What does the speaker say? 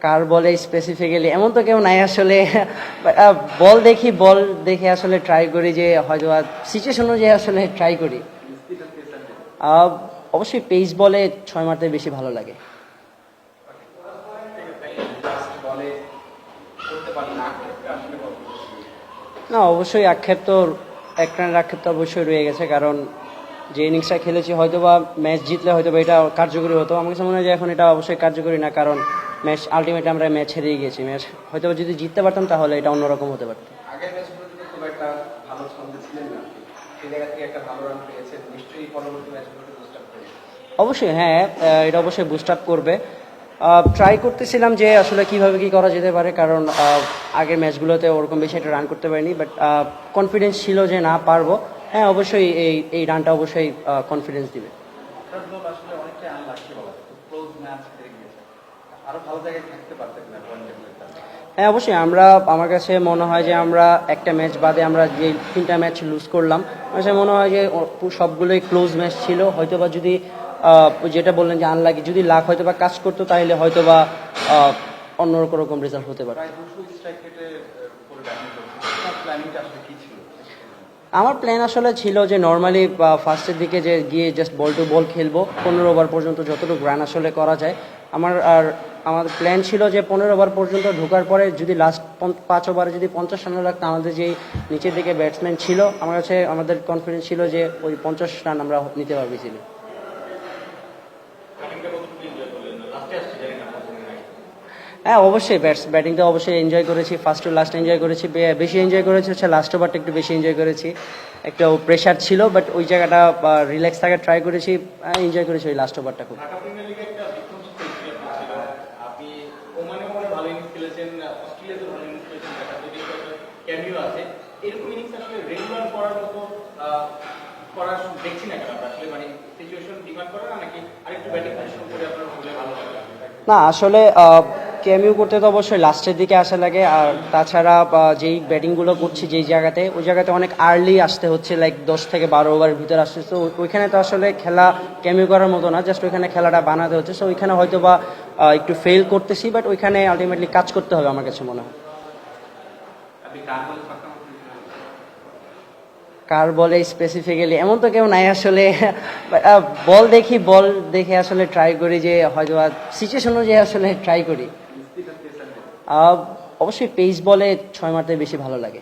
কার বলে স্পেসিফিক্যালি এমন তো কেউ নাই আসলে। বল দেখে আসলে ট্রাই করি যে হয়তো সিচুয়েশন অনুযায়ী আসলে ট্রাই করি। আহ, অবশ্যই পেস বলে 6 মারতে বেশি ভালো লাগে। না, অবশ্যই আক্ষেপ তো, এক রানের আক্ষেপ তো অবশ্যই রয়ে গেছে, কারণ যে ইনিংসটা খেলেছি হয়তোবা ম্যাচ জিতলে হয়তোবা এটা কার্যকরী হতো। আমার কাছে মনে হয় যে এখন এটা অবশ্যই কার্যকরী না, কারণ ম্যাচ আলটিমেটলি আমরা ম্যাচ হেরিয়ে গেছি। ম্যাচ হয়তোবা যদি জিততে পারতাম তাহলে এটা অন্যরকম হতে পারত। আগের ম্যাচগুলোতে খুব একটা ভালো ছন্দে ছিলেন না, সেই জায়গা থেকে একটা ভালো রান পেয়েছেন, নিশ্চয়ই পরবর্তী ম্যাচগুলোতে বুস্ট আপ করবে। অবশ্যই হ্যাঁ, এটা অবশ্যই বুস্ট আপ করবে। ট্রাই করতেছিলাম যে আসলে কিভাবে কি করা যেতে পারে, কারণ আগের ম্যাচগুলোতে ওরকম বেশি একটা রান করতে পারিনি, বাট কনফিডেন্স ছিল যে না পারবো। হ্যাঁ, অবশ্যই এই রানটা অবশ্যই কনফিডেন্স দিবে। আপনার দল আসলে অনেকটাই আনলাকি বলা যায়, খুব ক্লোজ ম্যাচ হেরে গিয়েছে, আরো ভালো জায়গায় থাকতে পারতেন না পয়েন্ট টেবিলের। হ্যাঁ, অবশ্যই আমার কাছে মনে হয় যে আমরা একটা ম্যাচ বাদে আমরা যে 3টা ম্যাচ লুজ করলাম, আমার কাছে মনে হয় যে সবগুলোই ক্লোজ ম্যাচ ছিল। হয়তোবা যদি যেটা বললেন যে আনলাকি, যদি লাক হয়তোবা কাজ করতো তাহলে হয়তোবা অন্যরকম রেজাল্ট হতে পারে। প্রায় 200 স্ট্রাইক রেটে উপরে ব্যাটিং করছেন, আপনার প্ল্যানিংটা আসলে কি ছিল? আমার প্ল্যান আসলে ছিল যে নর্মালি ফার্স্টের দিকে যে গিয়ে জাস্ট বল টু বল খেলবো, 15 ওভার পর্যন্ত যতটুকু রান আসলে করা যায়। আমার প্ল্যান ছিল যে 15 ওভার পর্যন্ত ঢোকার পরে যদি লাস্ট 5 ওভারে যদি 50 রান রাখতাম, আমাদের যেই নিচের দিকে ব্যাটসম্যান ছিল, আমার কাছে আমাদের কনফিডেন্স ছিল যে ওই 50 রান আমরা নিতে পারবি ছিল। হ্যাঁ, অবশ্যই ব্যাটিংটা অবশ্যই এনজয় করেছি, ফার্স্ট টু লাস্ট এনজয় করেছি। বেশি এনজয় করেছি হচ্ছে লাস্ট ওভারটা, একটু বেশি এনজয় করেছি। একটু প্রেশার ছিল, বাট ওই জায়গাটা রিল্যাক্স থাকার ট্রাই করেছি, এনজয় করেছি ওই লাস্ট ওভারটা খুব। ঢাকা প্রিমিয়ার লিগে একটা বিধ্বংসী পরিস্থিতি আপনার ছিল, আপনি ওমানে ভালো ইনিংস খেলেছেন, অস্ট্রেলিয়াতে ভালো ইনিংস খেলেছেন, ঢাকা যদি ক্যামিও আছে, এরকম ইনিংস আসলে রেগুলার করার মতো করার দেখছি না কেন আমরা আসলে, মানে সিচুয়েশন ডিমান্ড করে না, নাকি আরেকটু ব্যাটিং পজিশন করে আপনার হলে ভালো লাগে? না, আসলে ক্যামিও করতে তো অবশ্যই লাস্টের দিকে আসা লাগে, আর তাছাড়া যেই ব্যাটিংগুলো করছি যেই জায়গাতে, ওই জায়গাতে অনেক আর্লি আসতে হচ্ছে, লাইক 10 থেকে 12 ওভারের ভিতরে আসছে। তো ওইখানে তো আসলে খেলা ক্যামিও করার মতো না, জাস্ট ওইখানে খেলাটা বানাতে হচ্ছে। সো ওইখানে হয়তো বা একটু ফেল করতেছি, বাট ওইখানে আলটিমেটলি কাজ করতে হবে আমার কাছে মনে হয়। কার বলে স্পেসিফিক্যালি এমন তো কেউ নাই আসলে। বল দেখে আসলে ট্রাই করি যে হয়তো সিচুয়েশন অনুযায়ী আসলে ট্রাই করি। অবশ্যই পেস বলে 6 মারতে বেশি ভালো লাগে।